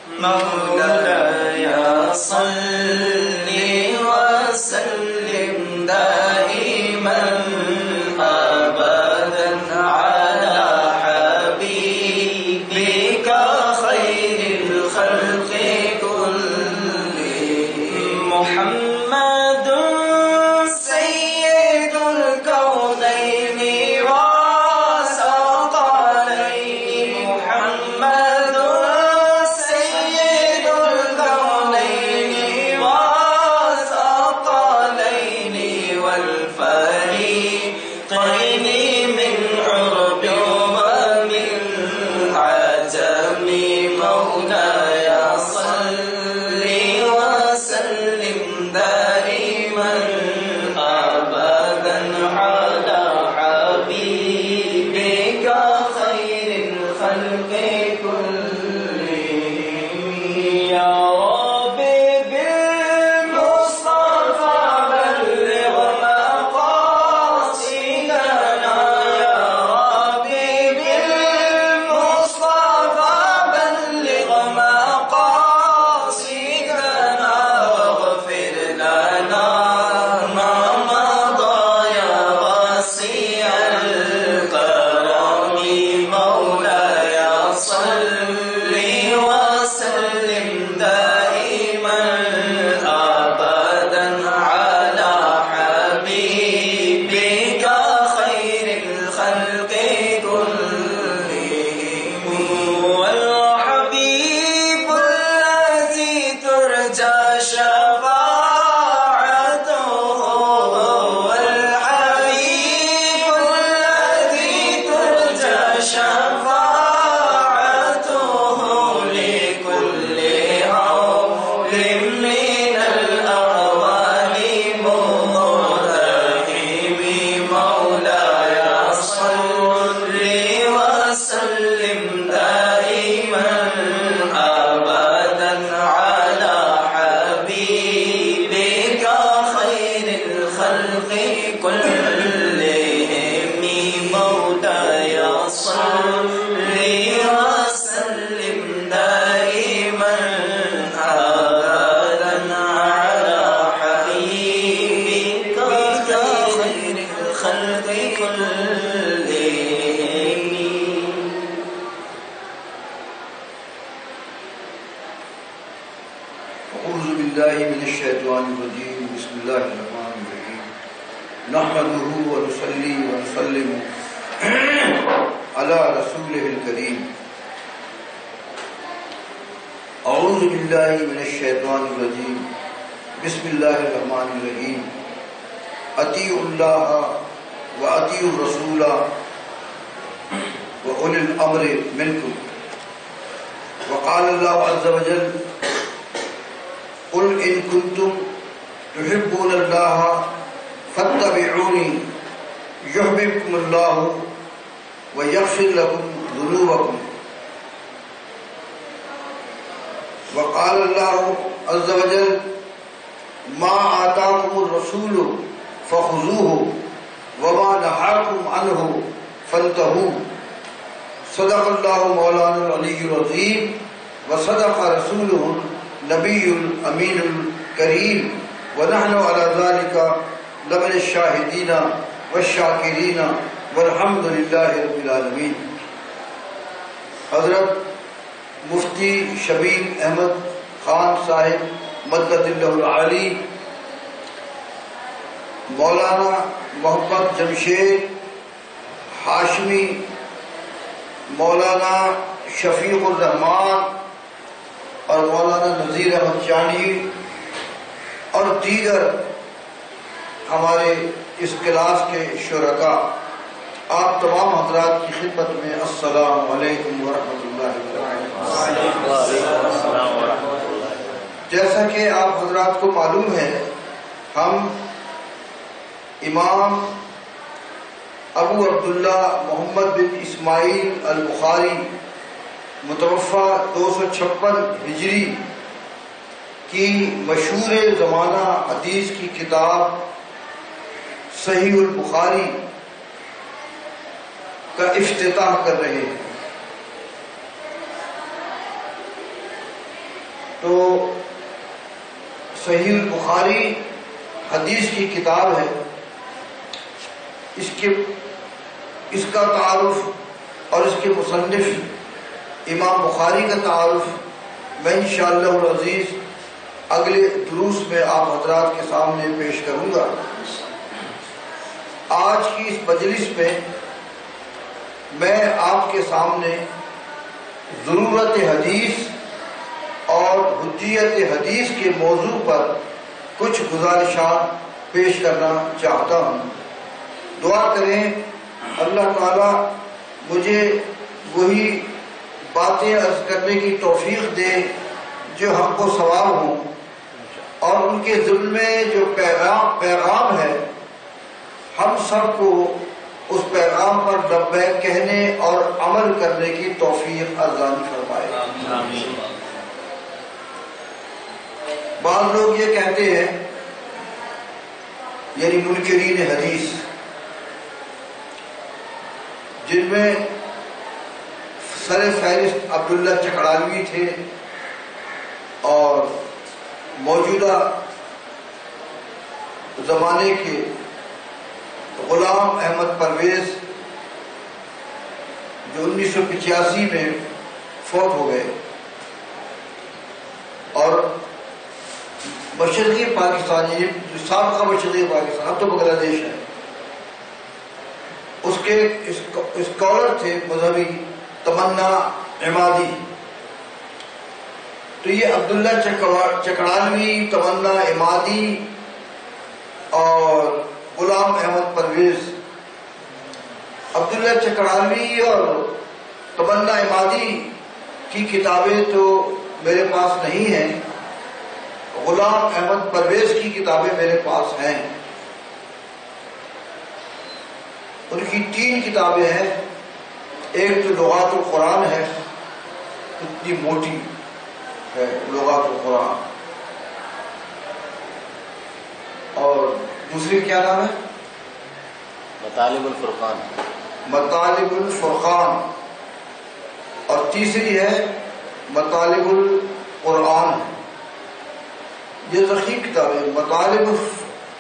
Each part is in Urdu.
مولاي صل وسلم دائما أبدا على حبيبك خير الخلق كلهم محمد سيد الكونين وثقلين محمد سيد الكونين وثقلين والفريقين من عرب ومن عجم مولاي صل وسلم دائما أبدا على حبيبك خير الخلق كلهم يا ربي بالمصطفى بلغ مقاصدنا يا ربي بالمصطفى بلغ مقاصدنا واغفر لنا ما مضى يا واسع الكرم مولاي صل وسلم دائما أبدا على حبيبك خير الخلق كلهم والحبيب الذي ترجى شفاعته والحبيب الذي ترجى شفاعته لكل هول من الأهوال مهتهم مولاي صل وسلم دائما أبدا على حبيبك خير الخلق كلهم مولاي صل وسلم دائما أبدا على حبيبك خير الخلق كلهم. أعوذ بالله من الشيطان الرجيم بسم الله الرحمن الرحيم نحمده ونصلي ونسلم على رسوله الكريم. أعوذ بالله من الشيطان الرجيم بسم الله الرحمن الرحيم أطيعوا الله وأطيعوا الرسول وأولي الأمر منكم. وقال الله عز وجل قل إن كنتم تحبون الله فاتبعوني يحببكم الله ويغفر لكم ذنوبكم. وقال الله عز وجل ما آتاكم الرسول فخذوه وما نهاكم عنه فانتهوا. صدق الله مولانا العلي العظيم وصدق رسوله النبي الأمين الكريم ونحن على ذلك لمن الشاهدين والشاکرین والحمد للہ رب العالمین. حضرت مفتی شبیر احمد خان صاحب مدد اللہ العالی، مولانا محمد جمشید ہاشمی، مولانا شفیق الرحمان اور مولانا نذیر احمد چانی اور دیگر ہمارے اس کلاس کے شرکاء، آپ تمام حضرات کی خدمت میں السلام علیکم ورحمۃ اللہ وبرکاتہ. جیسا کہ آپ حضرات کو معلوم ہے، ہم امام ابو عبداللہ محمد بن اسماعیل البخاری متوفہ 256 ہجری کی مشہور زمانہ حدیث کی کتاب صحیح البخاری کا افتتاح کر رہے ہیں. تو صحیح البخاری حدیث کی کتاب ہے، اس کا تعارف اور اس کے مصنف امام بخاری کا تعارف میں انشاءاللہ العزیز اگلے دروس میں آپ حضرات کے سامنے پیش کروں گا۔ آج کی اس مجلس میں میں آپ کے سامنے ضرورت حدیث اور حجیت حدیث کے موضوع پر کچھ گزارشات پیش کرنا چاہتا ہوں۔ دعا کریں اللہ تعالیٰ مجھے وہی باتیں عرض کرنے کی توفیق دے جو ہم کو ثواب ہوں، اور ان کے ذمے میں جو پیغام ہے ہم سب کو اس پیغام پر لبیک کہنے اور عمل کرنے کی توفیق ارزانی فرمائے۔ بعض لوگ یہ کہتے ہیں، یعنی منکرین حدیث، جن میں سر فہرست عبداللہ چکڑالوی تھے اور موجودہ زمانے کے غلام احمد پرویز جو 1985 میں فوت ہو گئے، اور مشرقی پاکستان جو سابقہ مشرقی پاکستان اب تو بنگلہ دیش ہے، اس کے اسکالر تھے مذہبی تمنا عمادی۔ تو یہ عبداللہ چکڑالوی، تمنا عمادی اور غلام احمد پرویز، عبداللہ چکڑالوی اور تمنا عمادی کی کتابیں تو میرے پاس نہیں ہیں، غلام احمد پرویز کی کتابیں میرے پاس ہیں۔ ان کی 3 کتابیں ہیں، ایک تو لغات القرآن ہے، اتنی موٹی ہے لغات القرآن، اور دوسری کیا نام ہے؟ مطالب الفرقان، مطالب الفرقان، اور تیسری ہے مطالب القرآن۔ یہ ضخیم کتابیں، مطالب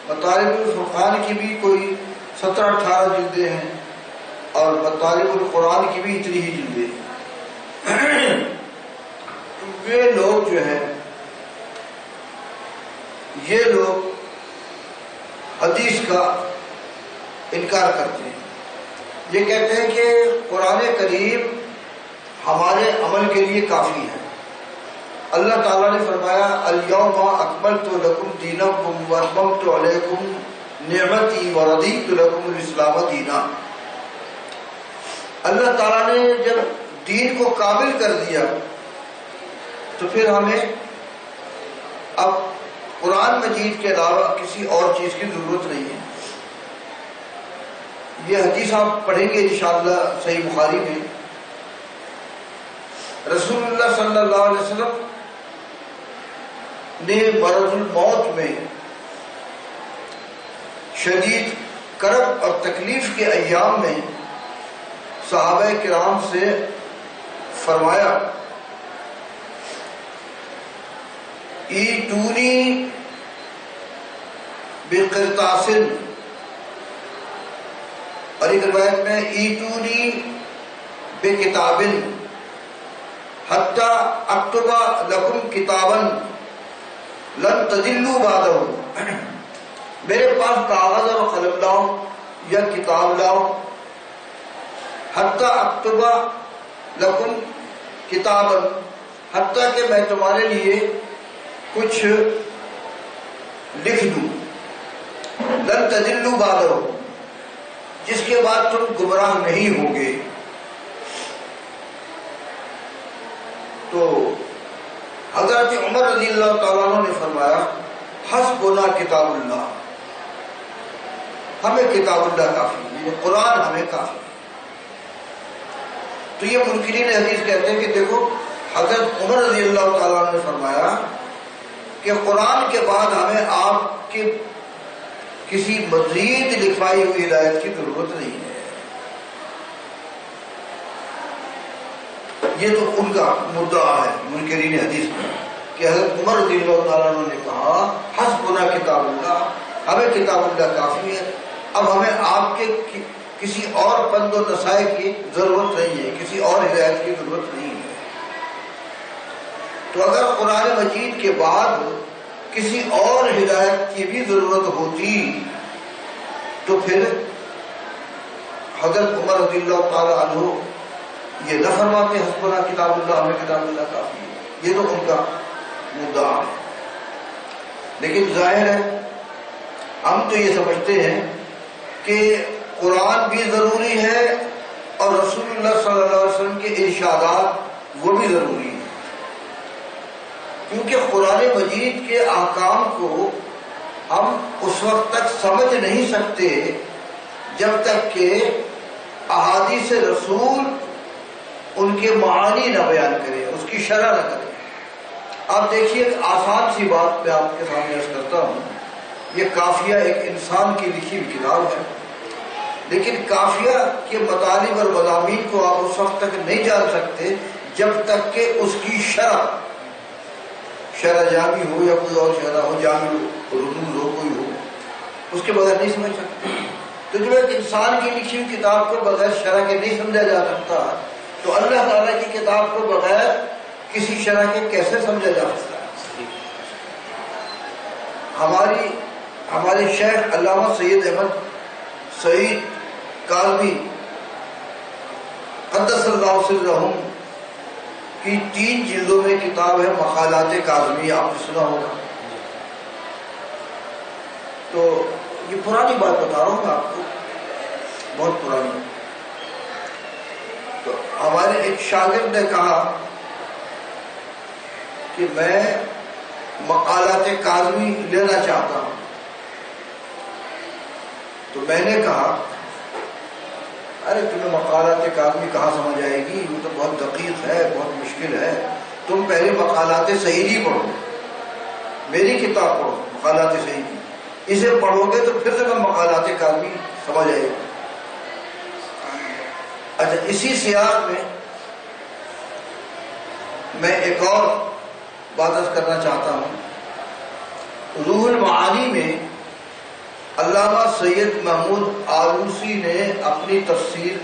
الفرقان کی بھی کوئی 17-18 جلدیں ہیں، اور مطالب القرآن کی بھی اتنی ہی جلدیں۔ یہ لوگ جو ہیں، یہ لوگ حدیث کا انکار کرتے ہیں۔ یہ کہتے ہیں کہ قرآن کریم ہمارے عمل کے لیے کافی ہے۔ اللہ تعالیٰ نے فرمایا الیوم اکملت لکم دینکم واتممت علیکم نعمتی ورضیت لکم الاسلام دینا۔ اللہ تعالیٰ نے جب دین کو کامل کر دیا تو پھر ہمیں اب قرآن مجید کے علاوہ کسی اور چیز کی ضرورت نہیں ہے۔ یہ حدیث آپ پڑھیں گے انشاءاللہ صحیح بخاری میں، رسول اللہ صلی اللہ علیہ وسلم نے مرض الموت میں شدید کرب اور تکلیف کے ایام میں صحابہ کرام سے فرمایا ایتونی بقرطاس، اور ایک روایت میں ایتونی بکتاب حتی اکتب لکم کتابا لن تضلوا بعدہ، میرے پاس کاغذ اور قلم لاؤ یا کتاب لاؤ، حتی اکتب لکم کتابا، حتیٰ کہ میں تمہارے لیے کچھ لکھ دوں، لن تضلوا بعدہ، جس کے بعد تم گمراہ نہیں ہوگے۔ تو حضرت عمر رضی اللہ تعالیٰ عنہ نے فرمایا حسبنا کتاب اللہ، ہمیں کتاب اللہ کافی ہے، یہ قرآن ہمیں کافی ہے۔ تو یہ منکرین حدیث کہتے ہیں کہ دیکھو حضرت عمر رضی اللہ تعالیٰ عنہ نے فرمایا کہ قرآن کے بعد ہمیں آپ کے کسی مزید لکھوائی ہوئی ہدایت کی ضرورت نہیں ہے۔ یہ تو ان کا مدعا ہے منکرین حدیث میں۔ کہ حضرت عمر رضی اللہ تعالیٰ عنہ نے کہا حسبنا کتاب اللہ، ہمیں کتاب اللہ کافی ہے، اب ہمیں آپ کے کسی اور پند و نصائح کی ضرورت نہیں ہے، کسی اور ہدایت کی ضرورت نہیں ہے۔ تو اگر قرآن مجید کے بعد کسی اور ہدایت کی بھی ضرورت ہوتی تو پھر حضرت عمر رضی اللہ تعالیٰ عنہ یہ نہ فرماتے حسبنا کتاب اللہ، ہمیں کتاب اللہ کافی ہے، یہ تو ان کا مدعا ہے۔ لیکن ظاہر ہے ہم تو یہ سمجھتے ہیں کہ قرآن بھی ضروری ہے اور رسول اللہ صلی اللہ علیہ وسلم کے ارشادات وہ بھی ضروری ہیں، کیونکہ قرآن مجید کے احکام کو ہم اس وقت تک سمجھ نہیں سکتے جب تک کہ احادیث رسول ان کے معانی نہ بیان کرے، اس کی شرح نہ کرے۔ آپ دیکھیے ایک آسان سی بات میں آپ کے سامنے عرض کرتا ہوں، یہ کافیہ ایک انسان کی لکھی ہوئی کتاب ہے، لیکن کافیہ کے مطالب اور مضامین کو آپ اس وقت تک نہیں جان سکتے جب تک کہ اس کی شرح جامی ہو یا کوئی اور شرح ہو، جامع رموز ہو، کوئی ہو، اس کے بغیر نہیں سمجھ سکتے۔ تو جب ایک انسان کی لکھی ہوئی کتاب کو بغیر شرح کے نہیں سمجھا جا سکتا تو اللہ تعالیٰ کی کتاب کو بغیر کسی شرح کے کیسے سمجھا جا سکتا ہے؟ ہمارے شیخ علامہ سید احمد سعید کاظمی قدس اللہ سرہم کی 3 جلدوں میں کتاب ہے مقالات کاظمی، آپ نے سنا ہوگا۔ تو یہ پرانی بات بتا رہا ہوں آپ کو، بہت پرانی۔ تو ہمارے ایک شاگرد نے کہا کہ میں مقالات کاظمی لینا چاہتا ہوں، تو میں نے کہا ارے تمہیں مقالات کاظمی کہاں سمجھ آئے گی، وہ تو بہت دقیق ہے، بہت مشکل ہے، تم پہلے مقالات صحیح پڑھو، میری کتاب پڑھو مقالات صحیح کی، اسے پڑھو گے تو پھر تمہیں مقالات کاظمی سمجھ آئے گی۔ اچھا، اسی سیاق میں ایک اور بات عرض کرنا چاہتا ہوں۔ روح المعانی میں علامہ سید محمود آلوسی نے اپنی تفسیر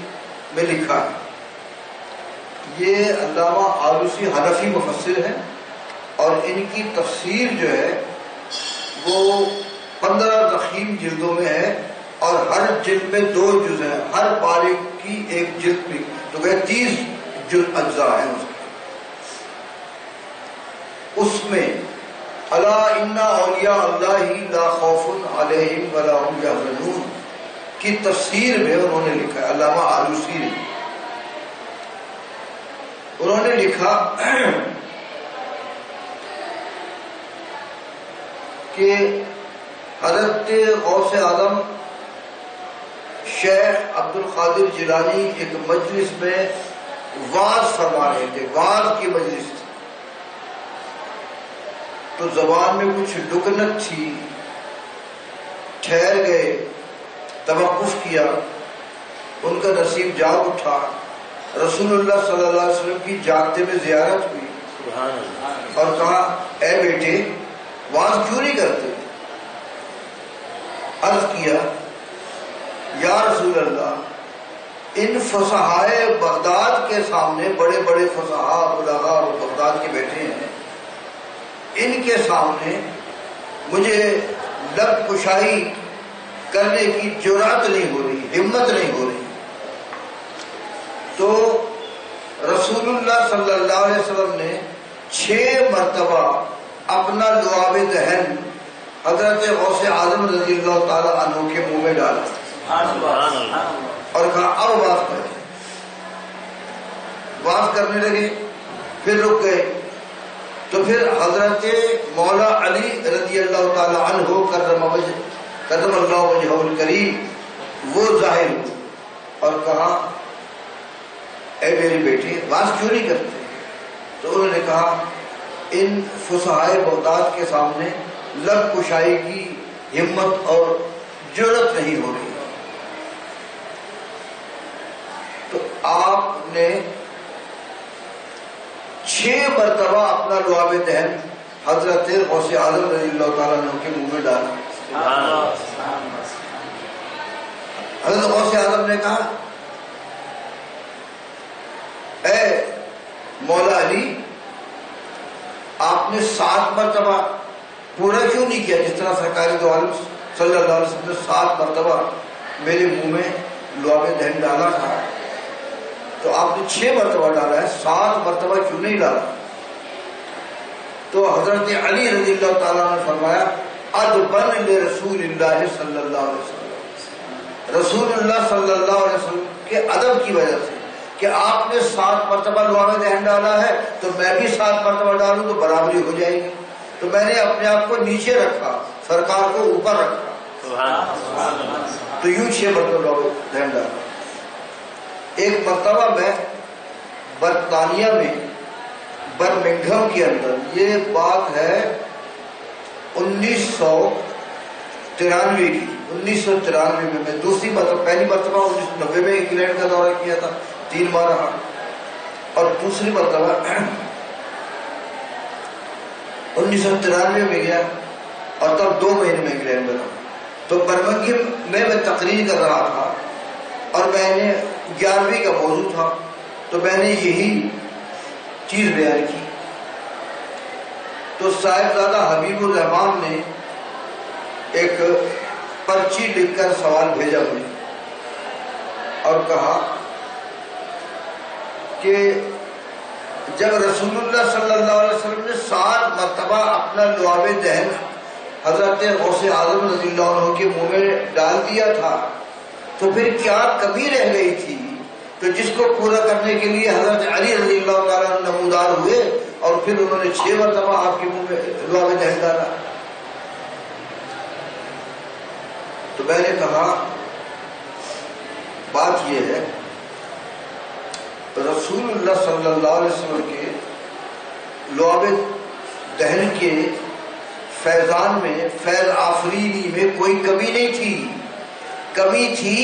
میں لکھا ہے، یہ علامہ آلوسی حنفی مفسر ہیں اور ان کی تفسیر جو ہے وہ 15 ضخیم جلدوں میں ہے اور ہر جلد میں 2 جز ہیں، ہر پارے کی ایک جلد بھی، تو کہ 30 جز اجزاء ہیں اس میں الا ان اولیاء اللہ لا خوف علیہم ولا هم یحزنون کی تفسیر میں انہوں نے لکھا ہے، علامہ آلوسی نے انہوں نے لکھا کہ حضرت غوث اعظم شیخ عبد القادر جیلانی ایک مجلس میں وعظ فرما رہے تھے، وعظ کی مجلس تھی، تو زبان میں کچھ لکنت تھی، ٹھہر گئے، توقف کیا، ان کا نصیب جاگ اٹھا، رسول اللہ صلی اللہ علیہ وسلم کی جاگتے میں زیارت ہوئی، سبحان اللہ، اور کہا اے بیٹے وعظ کیوں نہیں کرتے؟ عرض کیا یا رسول اللہ ان فصحائے بغداد کے سامنے، بڑے بڑے فصحاء بلغاء اور بغداد کے بیٹھے ہیں، ان کے سامنے مجھے لب کشائی کرنے کی جرات نہیں ہو رہی، ہمت نہیں ہو رہی۔ تو رسول اللہ صلی اللہ علیہ وسلم نے 6 مرتبہ اپنا لعاب دہن حضرت غوث اعظم رضی اللہ تعالی عنہ کے منہ میں ڈالا اور کہا اب بات کریں۔ بات کرنے لگے، پھر رک گئے، تو پھر حضرت مولا علی رضی اللہ تعالی عنہ کرم اللہ وجہہ الکریم وہ ظاہر ہوئے اور کہا اے میری بیٹی بات کیوں نہیں کرتے؟ تو انہوں نے کہا ان فصحائے بغداد کے سامنے لب کشائی کی ہمت اور جرت نہیں ہو رہی۔ تو آپ نے 6 مرتبہ اپنا لعاب دہن حضرت غوث اعظم رضی اللہ تعالیٰ عنہ کے منہ میں ڈالا. حضرت غوث اعظم نے کہا اے مولا علی آپ نے 7 مرتبہ پورا کیوں نہیں کیا جس طرح سرکاری دو عالم صلی اللہ علیہ وسلم نے 7 مرتبہ میرے منہ میں لعاب دہن ڈالا تھا تو آپ نے 6 مرتبہ ڈالا ہے 7 مرتبہ کیوں نہیں ڈالا؟ تو حضرت علی رضی اللہ تعالیٰ نے فرمایا ادبن لرسول اللہ صلی اللہ علیہ وسلم، رسول اللہ صلی اللہ علیہ وسلم کے ادب کی وجہ سے کہ آپ نے 7 مرتبہ لعاب دہن ڈالا ہے تو میں بھی 7 مرتبہ ڈالوں تو برابری ہو جائے گی، تو میں نے اپنے آپ کو نیچے رکھا، سرکار کو اوپر رکھا، تو یوں 6 مرتبہ لعاب دہن ڈالا. ایک مرتبہ میں برطانیہ میں برمنگھم کے اندر، یہ بات ہے 1993 کی، 1993 میں دوسری مرتبہ، پہلی مرتبہ 1990 میں انگلینڈ کا دورہ کیا تھا 3 بار رہا، اور دوسری مرتبہ 1993 میں گیا اور تب 2 مہینے میں انگلینڈ میں رہا. تو برمنگھم میں تقریر کر رہا تھا اور میں نے 11ویں کا موضوع تھا تو میں نے یہی چیز بیان کی. تو صاحبزادہ حبیب الرحمان نے ایک پرچی لکھ کر سوال بھیجا مجھے اور کہا کہ جب رسول اللہ صلی اللہ علیہ وسلم نے 7 مرتبہ اپنا لعاب دہن حضرت غوث اعظم رضی اللہ عنہ کے منہ میں ڈال دیا تھا تو پھر کیا کمی رہ گئی تھی؟ تو جس کو پورا کرنے کے لیے حضرت علی رضی اللہ تعالیٰ عنہ نمودار ہوئے اور پھر انہوں نے 6 مرتبہ آپ کے منہ میں لعاب دہن ڈالا. تو میں نے کہا بات یہ ہے رسول اللہ صلی اللہ علیہ وسلم کے لعاب دہن کے فیضان میں، فیض آفرینی میں کوئی کمی نہیں تھی. کمی تھی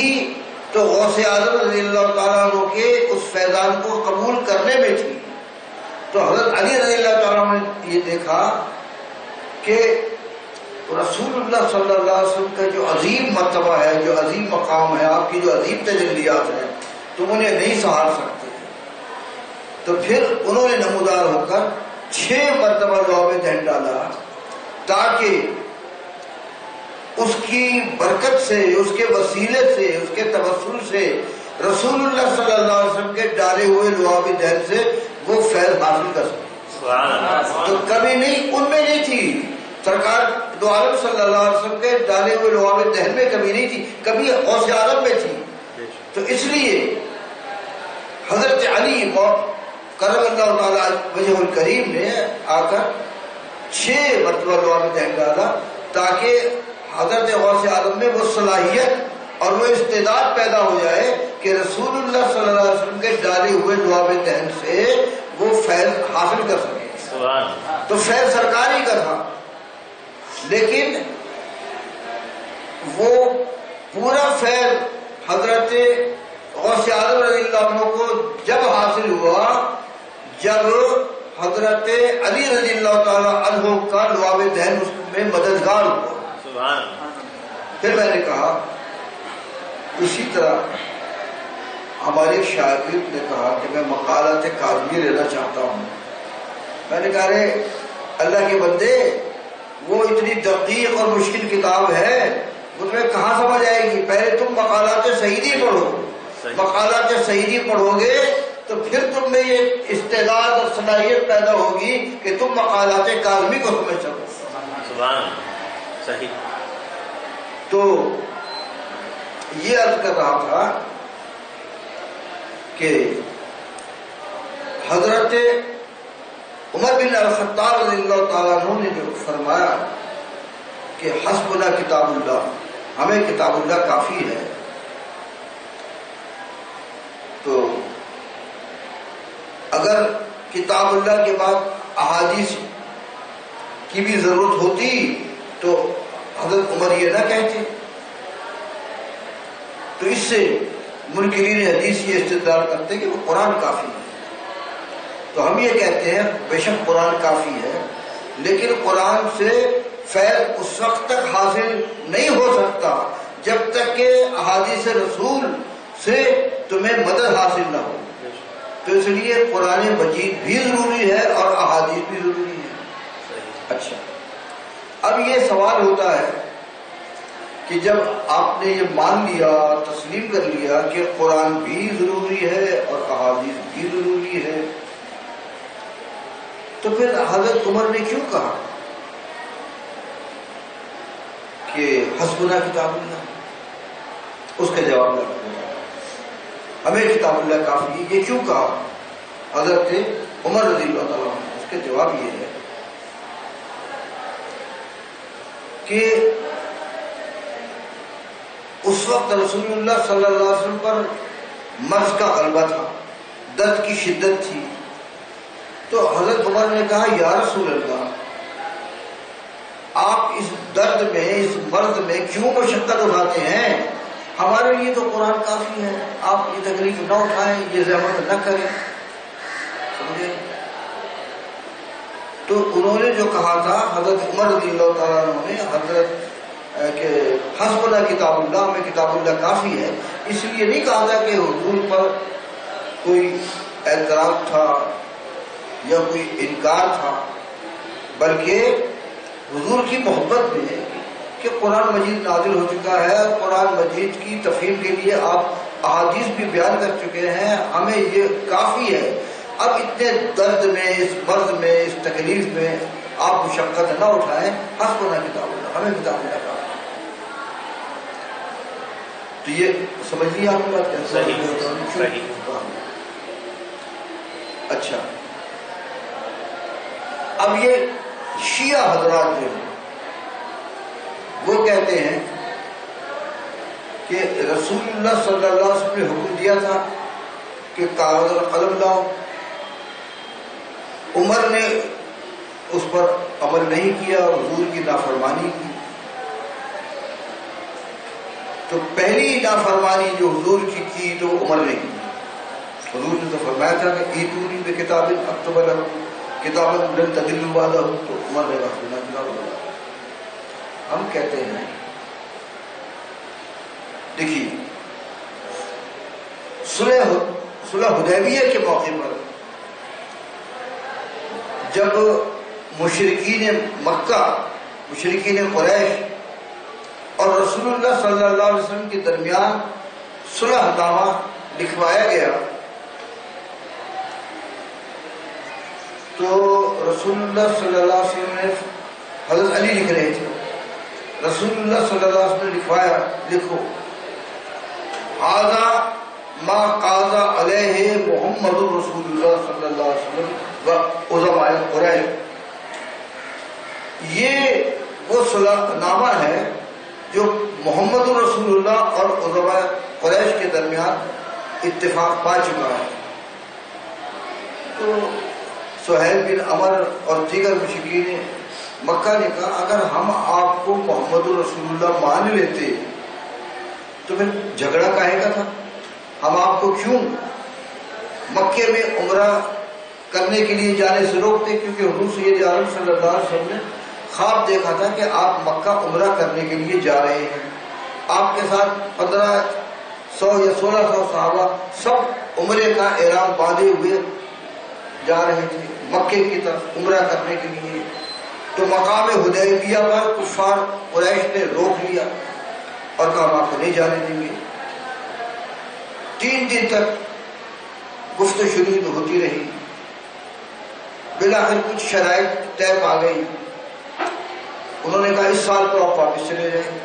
تو غوث اعظم رضی اللہ تعالیٰ عنہ کے اس فیضان کو قبول کرنے میں تھی. تو حضرت علی رضی اللہ تعالیٰ عنہ نے یہ دیکھا کہ رسول اللہ صلی اللہ علیہ وسلم کا جو عظیم مرتبہ ہے، جو عظیم مقام ہے، آپ کی جو عظیم تجلیات ہیں، تم انہیں نہیں سہار سکتے. تو پھر انہوں نے نمودار ہو کر 6 مرتبہ لعاب دہن ڈالا تاکہ اس کی برکت سے، اس کے وسیلے سے، اس کے توسل سے رسول اللہ صلی اللہ علیہ وسلم کے ڈالے ہوئے لعاب دہن سے وہ فیض حاصل کر سکے. تو کبھی نہیں ان میں نہیں تھی، سرکار دو عالم صلی اللہ علیہ وسلم کے ڈالے ہوئے لعاب دہن میں کبھی نہیں تھی، کبھی غوث اعظم میں تھی. تو اس لیے حضرت علی کرم اللہ تعالیٰ وجہ الکریم نے آ کر 6 مرتبہ لعاب دہن ڈالا تاکہ حضرت غوث اعظم میں وہ صلاحیت اور وہ استعداد پیدا ہو جائے کہ رسول اللہ صلی اللہ علیہ وسلم کے ڈالے ہوئے لعاب دہن سے وہ فیض حاصل کر سکے. تو فیض سرکاری کا تھا، لیکن وہ پورا فیض حضرت غوث اعظم رضی اللہ عنہ کو جب حاصل ہوا جب حضرت علی رضی اللہ تعالیٰ عنہ کا لعاب دہن اس میں مددگار ہوا. پھر میں نے کہا اسی طرح ہمارے ایک شاگرد نے کہا کہ میں مقالات کاظمی لینا چاہتا ہوں. میں نے کہا رے اللہ کے بندے وہ اتنی دقیق اور مشکل کتاب ہے، وہ تمہیں کہاں سمجھ آئے گی؟ پہلے تم مقالات سعیدی پڑھو، مقالات سعیدی پڑھو گے تو پھر تم میں یہ استعداد اور صلاحیت پیدا ہوگی کہ تم مقالات کاظمی کو سمجھ سکو. صحیح. تو یہ عرض کر رہا تھا کہ حضرت عمر بن الخطاب رضی اللہ تعالیٰ عنہ نے جو فرمایا کہ حسبنا کتاب اللہ، ہمیں کتاب اللہ کافی ہے، تو اگر کتاب اللہ کے بعد احادیث کی بھی ضرورت ہوتی تو حضرت عمر یہ نہ کہتے. تو اس سے منکرین حدیث یہ استدلال کرتے کہ وہ قرآن کافی ہے. تو ہم یہ کہتے ہیں بے شک قرآن کافی ہے، لیکن قرآن سے فیض اس وقت تک حاصل نہیں ہو سکتا جب تک کہ احادیث رسول سے تمہیں مدد حاصل نہ ہو. تو اس لیے قرآن مجید بھی ضروری ہے اور احادیث بھی ضروری ہے. اچھا، اب یہ سوال ہوتا ہے کہ جب آپ نے یہ مان لیا، تسلیم کر لیا کہ قرآن بھی ضروری ہے اور احادیث بھی ضروری ہے، تو پھر حضرت عمر نے کیوں کہا کہ حسبنا کتاب اللہ؟ اس کا جواب میں ہمیں کتاب اللہ کافی ہے، یہ کیوں کہا حضرت عمر رضی اللہ تعالیٰ عنہ؟ اس کا جواب یہ ہے کہ اس وقت رسول اللہ صلی اللہ علیہ وسلم پر مرض کا غلبہ تھا، درد کی شدت تھی. تو حضرت عمر نے کہا یا رسول اللہ، آپ اس درد میں، اس مرض میں کیوں مشقت اٹھاتے ہیں؟ ہمارے لیے تو قرآن کافی ہے، آپ یہ تکلیف نہ اٹھائیں، یہ زحمت نہ کریں. سمجھے؟ تو انہوں نے جو کہا تھا حضرت عمر رضی اللہ تعالیٰ عنہ نے، حضرت کہ حسبنا کتاب اللہ، میں کتاب اللہ کافی ہے، اس لیے نہیں کہا تھا کہ حضور پر کوئی اعتراض تھا یا کوئی انکار تھا، بلکہ حضور کی محبت میں کہ قرآن مجید نازل ہو چکا ہے، قرآن مجید کی تفہیم کے لیے آپ احادیث بھی بیان کر چکے ہیں، ہمیں یہ کافی ہے. اب اتنے درد میں، اس مرض میں، اس تکلیف میں آپ مشقت نہ اٹھائیں، حسبنا کتاب اللہ، ہمیں کتاب اللہ کافی. تو یہ سمجھ لیا آپ نے بات کیسے؟ اچھا، اب یہ شیعہ حضرات جو ہیں وہ کہتے ہیں کہ رسول اللہ صلی اللہ علیہ وسلم نے حکم دیا تھا کہ کاغذ اور قلم لاؤ، عمر نے اس پر عمل نہیں کیا اور حضور کی نافرمانی کی. تو پہلی نافرمانی جو حضور کی تو وہ عمر نے کی. حضور نے تو فرمایا تھا کہ ایتونی بکتاب اکتب لکم کتاباً لن تضلوا بعدہ، تو عمر نے رسول اللہ. ہم کہتے ہیں دیکھیے، صلح حدیبیہ کے موقع پر جب مشرکین مکہ، مشرکین قریش اور رسول اللہ صلی اللہ علیہ وسلم کے درمیان صلح نامہ لکھوایا گیا، تو رسول اللہ صلی اللہ علیہ وسلم نے، حضرت علی لکھ رہے تھے، رسول اللہ صلی اللہ علیہ وسلم نے لکھوایا، لکھو ھذا ما قاضى علیہ محمد رسول اللہ صلی اللہ علیہ وسلم و عظماء قریش. یہ وہ صلح نامہ ہے جو محمد رسول اللہ اور عظماء قریش کے درمیان اتفاق پا چکا ہے. تو سہیل بن عمر اور دیگر مشرکین مکہ نے کہا اگر ہم آپ کو محمد رسول اللہ مان لیتے تو پھر جھگڑا کاہے کا تھا؟ ہم آپ کو کیوں مکے میں عمرہ کرنے کے لیے جانے سے روکتے؟ کیونکہ حضور سید عالم صلی اللہ علیہ وسلم نے خواب دیکھا تھا کہ آپ مکہ عمرہ کرنے کے لیے جا رہے ہیں. آپ کے ساتھ 1500 یا 1600 صحابہ سب عمرے کا احرام باندھے ہوئے جا رہے تھے مکے کی طرف عمرہ کرنے کے لیے. تو مقام حدیبیہ پر کفار قریش نے روک لیا اور کہا ہم آپ کو نہیں جانے دیں گے. 3 دن تک گفت و شنید ہوتی رہی. بلاخر کچھ شرائط طے پا گئی. انہوں نے کہا اس سال تو آپ واپس چلے جائیں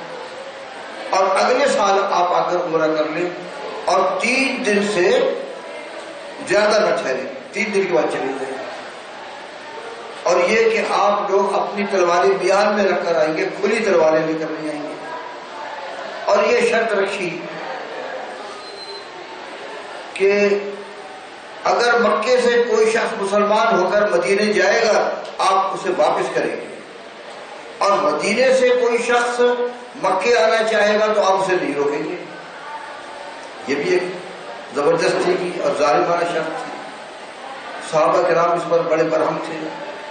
اور اگلے سال آپ آ کر عمرہ کر لیں اور 3 دن سے زیادہ نہ ٹھہریں، 3 دن کے بعد چلے جائیں. اور یہ کہ آپ لوگ اپنی تلواریں میان میں رکھ کر آئیں گے، کھلی تلواریں لے کر نہیں آئیں گے. اور یہ شرط رکھی کہ اگر مکے سے کوئی شخص مسلمان ہو کر مدینے جائے گا آپ اسے واپس کریں گے، اور مدینے سے کوئی شخص مکے آنا چاہے گا تو آپ اسے نہیں روکیں گے. یہ بھی ایک زبردستی کی اور ظالمانہ شرط تھی. صحابہ کرام اس پر بڑے برہم تھے.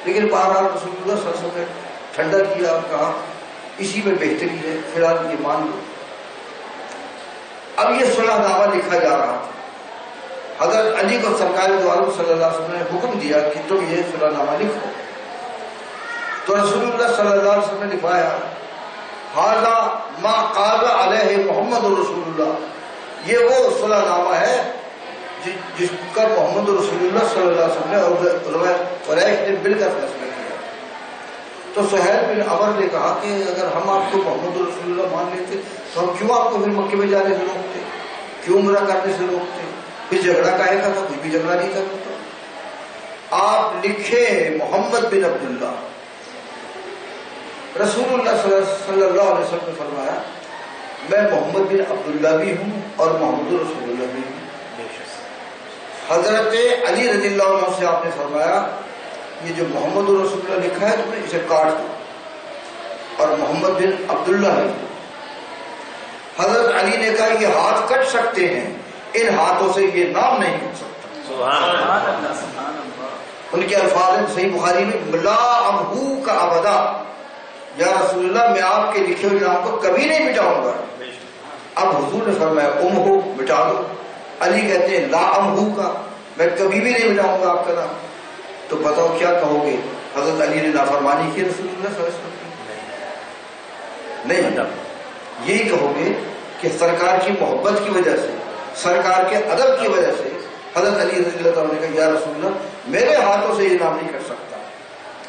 لیکن بہرحال رسول اللہ صلی اللہ علیہ وسلم نے ٹھنڈا کیا اور کہا اسی میں بہتری ہے، فی الحال یہ مان لو۔ اب یہ صلح نامہ لکھا جا رہا تھا۔ حضرت علی کو سرکار دو عالم صلی اللہ علیہ وسلم نے حکم دیا کہ تم یہ صلح نامہ لکھو، تو رسول اللہ صلی اللہ علیہ وسلم نے لکھوایا ھذا ما قال علیہ محمد رسول اللہ، یہ وہ صلح نامہ ہے جس کا محمد رسول اللہ صلی اللہ علیہ وسلم نے اور قریش نے مل کر فیصلہ کیا۔ تو سہیل بن عمر نے کہا کہ اگر ہم آپ کو محمد رسول اللہ مان لیتے تو ہم کیوں آپ کو پھر مکے میں جانے سے روکتے، کیوں عمرہ کرنے سے روکتے، پھر جھگڑا کاہے کا تھا، کوئی بھی جھگڑا نہیں تھا۔ آپ لکھے محمد بن عبداللہ۔ رسول اللہ صلی اللہ علیہ وسلم نے فرمایا میں محمد بن عبداللہ بھی ہوں اور محمد رسول اللہ بھی ہوں۔ حضرت علی رضی اللہ عنہ سے آپ نے فرمایا یہ جو محمد رسول اللہ لکھا ہے تم نے اسے کاٹ دو اور محمد بن عبداللہ ہے۔ حضرت علی نے کہا یہ ہاتھ کٹ سکتے ہیں، ان ہاتھوں سے یہ نام نہیں کٹ سکتا۔ سبحان اللہ۔ ان کے الفاظ ہیں صحیح بخاری میں لا امحو کا ابدا، یا رسول اللہ میں آپ کے لکھے ہوئے نام کو کبھی نہیں مٹاؤں گا۔ اب حضور نے فرمایا امحو، مٹا دو۔ علی کہتے ہیں لا امحو کا، میں کبھی بھی نہیں مٹاؤں گا آپ کا نام۔ تو بتاؤ کیا کہو گے، حضرت علی نے نافرمانی کی رسول اللہ صلی اللہ علیہ وسلم کی؟ نہیں، یہی کہو گے کہ سرکار کی محبت کی وجہ سے، سرکار کے ادب کی وجہ سے حضرت علی رضی اللہ تعالیٰ نے کہا یا رسول اللہ میرے ہاتھوں سے یہ نام نہیں کر سکتا۔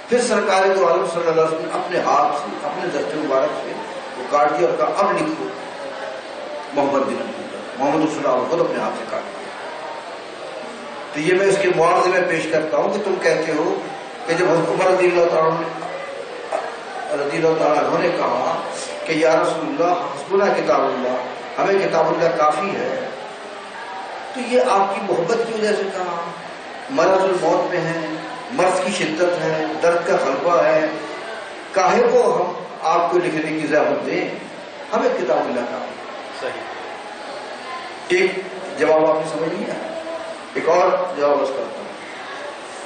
پھر سرکار دو عالم صلی اللہ علیہ وسلم نے اپنے ہاتھ سے، اپنے دست مبارک سے وہ کاٹ دیا اور کہا اب لکھو محمد بن عبداللہ، محمد رسول اللہ خود اپنے ہاتھ سے کاٹ دیا۔ تو یہ میں اس کے معاوضے میں پیش کرتا ہوں کہ تم کہتے ہو کہ جب حضرت عمر رضی اللہ تعالیٰ عنہ نے کہا کہ یا رسول اللہ حسبنا کتاب اللہ، ہمیں کتاب اللہ کافی ہے، تو یہ آپ کی محبت کی وجہ سے کہا، مرض الموت میں ہے، مرض کی شدت ہے، درد کا غلبہ ہے، کاہے کو ہم آپ کو لکھنے کی زحمت دیں، ہمیں کتاب اللہ کافی۔ ایک جواب آپ نے سمجھ لیا، ایک اور جواب اس کرتا ہوں۔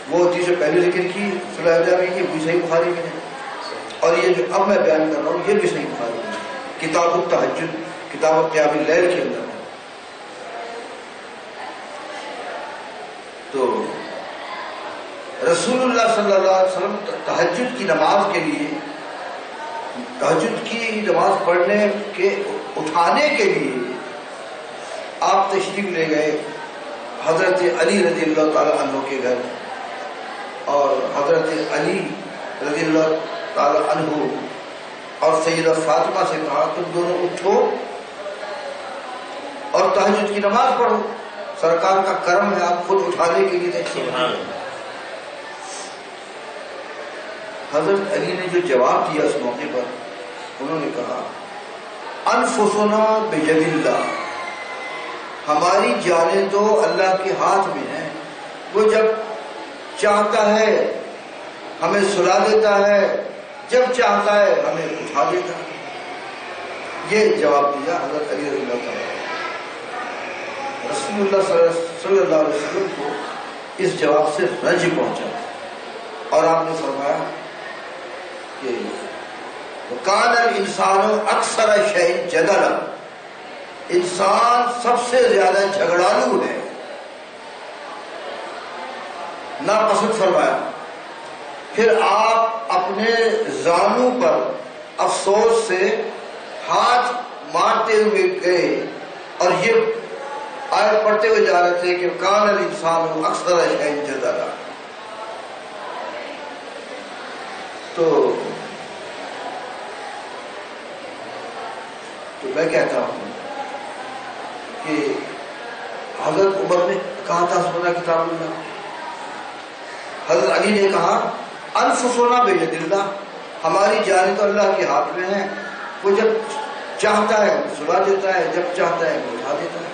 وہ چیز جو پہلے ذکر کی صلح حدیبیہ کی وہ صحیح بخاری میں ہے، اور یہ جو اب میں بیان کر رہا ہوں یہ بھی صحیح بخاری میں ہے، کتاب التہجد، کتاب قیام اللیل کے اندر ہے۔ تو رسول اللہ صلی اللہ علیہ وسلم تہجد کی نماز کے لیے، تہجد کی نماز پڑھنے کے اٹھانے کے لیے آپ تشریف لے گئے حضرت علی رضی اللہ تعالی عنہ کے گھر، اور حضرت علی رضی اللہ تعالی عنہ اور سیدہ فاطمہ سے کہا تم دونوں اٹھو اور تہجد کی نماز پڑھو، سرکار کا کرم ہے آپ خود اٹھانے کے لیے تشریف۔ حضرت علی نے جو جواب دیا اس موقع پر، انہوں نے کہا انفسنا بید اللہ، ہماری جانیں تو اللہ کے ہاتھ میں ہیں، وہ جب چاہتا ہے ہمیں سلا دیتا ہے، جب چاہتا ہے ہمیں اٹھا دیتا ہے۔ یہ جواب دیا حضرت علی رضی اللہ تعالیٰ۔ رسول اللہ صلی اللہ علیہ وسلم کو اس جواب سے رنج پہنچا، اور آپ نے فرمایا کہ وَقَالَ الْإِنسَانُ أَكْثَرَ شَيْءٍ جَدَلًا، انسان سب سے زیادہ جھگڑالو ہے، ناپسند فرمایا۔ پھر آپ اپنے زانوں پر افسوس سے ہاتھ مارتے ہوئے گئے اور یہ آیت پڑھتے ہوئے جا رہے تھے کہ کان الانسان اکثر شیء جدلا۔ تو میں کہتا ہوں کہ حضرت عمر نے کہا تھا سونا کتاب اللہ، حضرت علی نے کہا انفسنا بید اللہ، ہماری جانیں تو اللہ کے ہاتھ میں ہیں، وہ جب چاہتا ہے سلا دیتا ہے، جب چاہتا ہے اٹھا دیتا ہے۔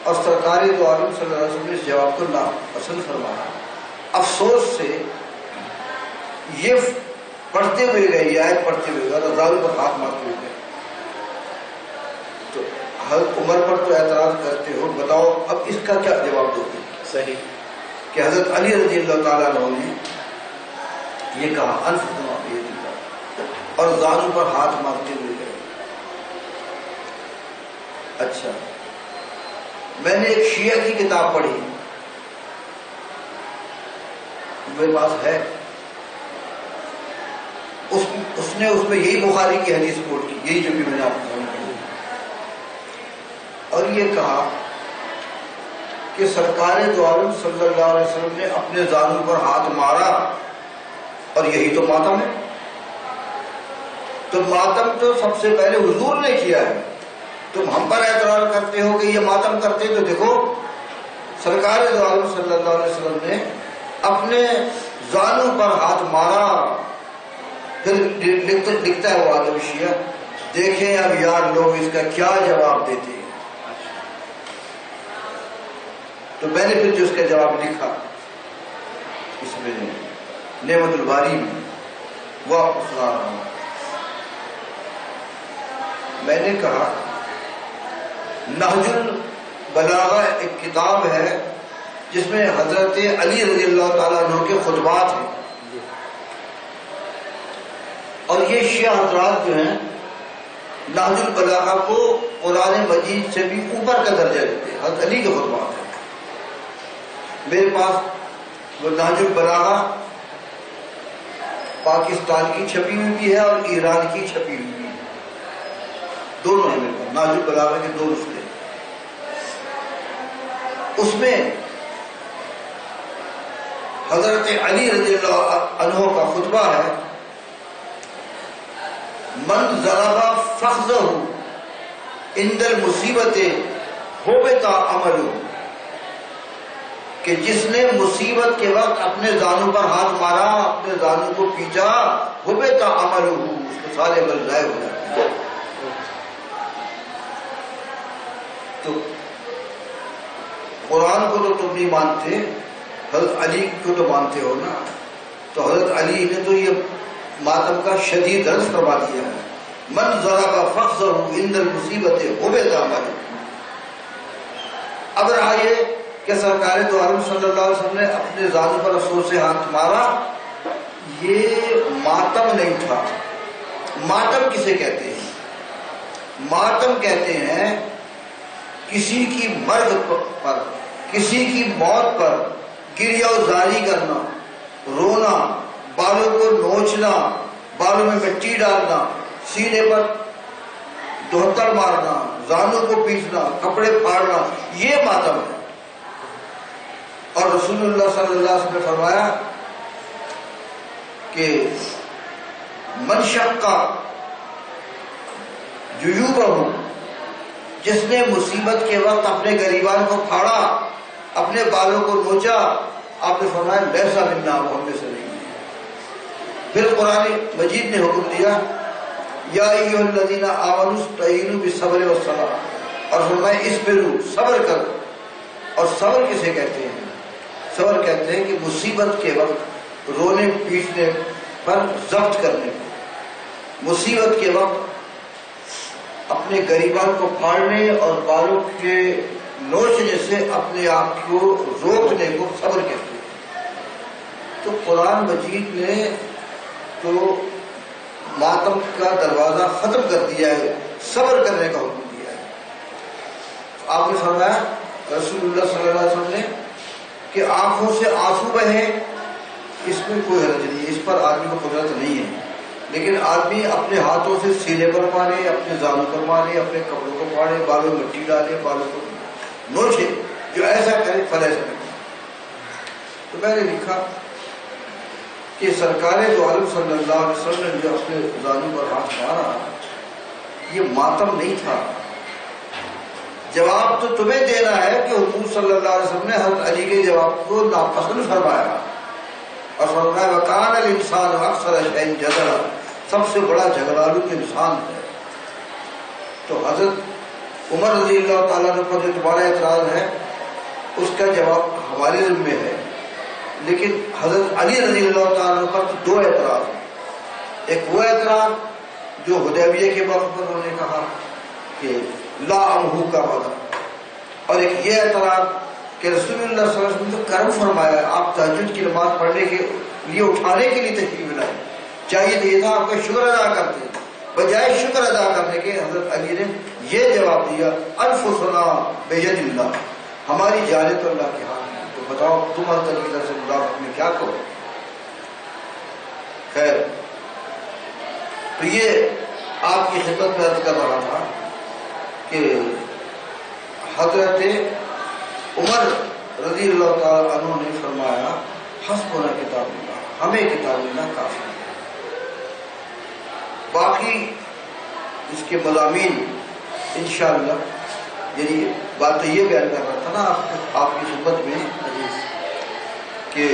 اور سرکار دو عالم صلی اللہ علیہ وسلم نے اس جواب کو ناپسند فرمایا، افسوس سے یہ پڑھتے ہوئے گئے، یہ آیت پڑھتے ہوئے گئے، رضاؤں پر ہاتھ مارتے ہوئے گئے۔ تو حضرت عمر پر تو اعتراض کرتے ہو، بتاؤ اب اس کا کیا جواب دو گے؟ صحیح کہ حضرت علی رضی اللہ تعالیٰ عنہ نے یہ کہا انفقوا بید اللہ، اور زانوں پر ہاتھ مارتے ہوئے گئے۔ اچھا، میں نے ایک شیعہ کی کتاب پڑھی، میرے پاس ہے، اس نے اس میں یہی بخاری کی حدیث کوٹ کی، یہی جو بھی میں نے آپ کو پڑھی، اور یہ کہا کہ سرکار دو عالم صلی اللہ علیہ وسلم نے اپنے زانوں پر ہاتھ مارا، اور یہی تو ماتم ہے۔ تو ماتم تو سب سے پہلے حضور نے کیا ہے، تم ہم پر اعتراض کرتے ہو کہ یہ ماتم کرتے، تو دیکھو سرکار دو عالم صلی اللہ علیہ وسلم نے اپنے زانوں پر ہاتھ مارا۔ پھر لکھتا ہے وہ عالم شیعہ، دیکھیں اب یار لوگ اس کا کیا جواب دیتے ہیں۔ تو میں نے پھر جو اس کا جواب لکھا اس میں نعمت الباری میں، وہ سنا رہا ہوں۔ میں نے کہا نہج البلاغہ ایک کتاب ہے جس میں حضرت علی رضی اللہ تعالیٰ عنہ کے خطبات ہیں، اور یہ شیعہ حضرات جو ہیں نہج البلاغہ کو قرآن مجید سے بھی اوپر کا درجہ دیتے ہیں، حضرت علی کے خطبات ہیں۔ میرے پاس وہ نہج البلاغہ پاکستان کی چھپی ہوئی بھی ہے اور ایران کی چھپی ہوئی بھی ہے، دونوں ہیں میرے پاس، نہج البلاغہ کے دو نسخے۔ اس میں حضرت علی رضی اللہ عنہ کا خطبہ ہے، من ضرب فخذہ عند المصیبت حبط عملہ، کہ جس نے مصیبت کے وقت اپنے زانوں پر ہاتھ مارا، اپنے زانوں کو پیٹا، حبط عملہ، اس کے سارے عمل ضائع ہو جاتے ہیں۔ تو قرآن کو تو تم نہیں مانتے، حضرت علی کو تو مانتے ہو نا، تو حضرت علی نے تو یہ ماتم کا شدید درس فرما دیا ہے، من ضرب فخذہ عند المصیبت حبط عملہ۔ اب رہا یہ کہ سرکار دو عالم صلی اللہ علیہ وسلم نے اپنے زانوں پر افسوس سے ہاتھ مارا، یہ ماتم نہیں تھا۔ ماتم کسے کہتے ہیں؟ ماتم کہتے ہیں کسی کی مرگ پر، کسی کی موت پر گریہ و زاری کرنا، رونا، بالوں کو نوچنا، بالوں میں مٹی ڈالنا، سینے پر دھوتر مارنا، زانوں کو پیٹنا، کپڑے پھاڑنا، یہ ماتم ہے۔ اور رسول اللہ صلی اللہ علیہ وسلم نے فرمایا کہ من شق جیوبہ، جس نے مصیبت کے وقت اپنے غریبان کو پھاڑا، اپنے بالوں کو نوچا، آپ نے فرمایا لیسا منا، وہ ہم میں سے نہیں ہے۔ پھر قرآن مجید نے حکم دیا یا ایھا الذین آمنوا استعینوا بالصبر والصلاۃ، اور فرمایا اصبروا، صبر کرو۔ اور صبر کسے کہتے ہیں؟ صبر کہتے ہیں کہ مصیبت کے وقت رونے پیٹنے پر ضبط کرنے کو، مصیبت کے وقت اپنے غریبان کو پھاڑنے اور بالوں کے نوچنے سے اپنے آپ کو روکنے کو صبر کہتے ہیں۔ تو قرآن مجید نے تو ماتم کا دروازہ ختم کر دیا ہے، صبر کرنے کا حکم دیا ہے۔ آپ نے فرمایا رسول اللہ صلی اللہ علیہ وسلم نے کہ آنکھوں سے آنسو بہیں، اس میں کوئی حرج نہیں ہے، اس پر آدمی کو قدرت نہیں ہے، لیکن آدمی اپنے ہاتھوں سے سینے پر مارے، اپنے زانوں پر مارے، اپنے کپڑوں کو پھاڑے، بالوں میں مٹی ڈالے، بالوں کو نوچے، جو ایسا کرے فلیسا کرے۔ تو میں نے لکھا کہ سرکار دو عالم صلی اللہ علیہ وسلم نے جو اپنے زانوں پر ہاتھ مارا، یہ ماتم نہیں تھا۔ جواب تو تمہیں دینا ہے کہ حضور صلی اللہ علیہ وسلم نے حضرت علی کے جواب کو ناپسند فرمایا، اور فرمایا وَكَانَ الْإِنسَانُ أَكْثَرَ شَيْءٍ جَدَلًا، سب سے بڑا جھگڑالو انسان ہے۔ تو حضرت عمر رضی اللہ تعالیٰ عنہ پر جو تمہارا اعتراض ہے اس کا جواب ہمارے ذمہ ہے، لیکن حضرت علی رضی اللہ تعالیٰ عنہ پر تو دو اعتراض ہیں۔ ایک وہ اعتراض جو حدیبیہ کے موقع پر انہوں نے کہا کہ لا امہو کا وعدہ، اور ایک یہ اعتراض کہ رسول اللہ صلی اللہ علیہ وسلم نے کرم فرمایا، آپ تہجد کی نماز پڑھنے کے یہ اٹھانے کے لیے تشریف لائے. چاہیے تو یہ تھا آپ کا شکر ادا کرتے، بجائے شکر ادا کرنے کے حضرت علی نے یہ جواب دیا انفسنا بید اللہ، ہماری جانیں تو اللہ کے ہاتھ میں. تو بتاؤ تم حضرت علی کی طرف سے مدافعت میں کیا کرو. خیر، تو یہ آپ کی خدمت میں عرض کر رہا تھا کہ حضرت عمر رضی اللہ تعالیٰ عنہ نے فرمایا حسبنا کتاب اللہ، ہمیں کتاب اللہ کافی ہے. باقی اس کے مضامین انشاءاللہ، یعنی بات تو یہ بیان کر رہا تھا نا آپ کی خدمت میں کہ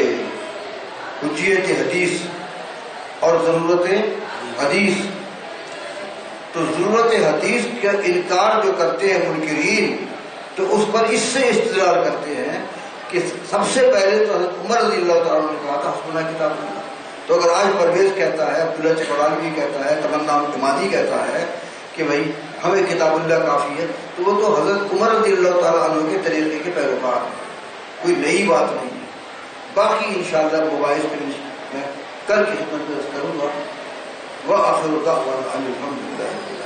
حجیت حدیث اور ضرورت حدیث. تو ضرورت حدیث کا انکار جو کرتے ہیں منکرین، تو اس پر اس سے استدلال کرتے ہیں کہ سب سے پہلے تو حضرت عمر رضی اللہ تعالیٰ نے کہا تھا حسبنا کتاب اللہ. تو اگر آج پرویز کہتا ہے، عبداللہ چکڑالوی کہتا ہے، تمنا عمادی کہتا ہے کہ بھائی ہمیں کتاب اللہ کافی ہے، تو وہ تو حضرت عمر رضی اللہ تعالیٰ عنہ کے طریقے کے پیروکار ہیں، کوئی نئی بات نہیں ہے. باقی انشاءاللہ مباحث پہ میں کل کی خدمت میں کروں گا. وآخر دعوانا ان الحمد للہ.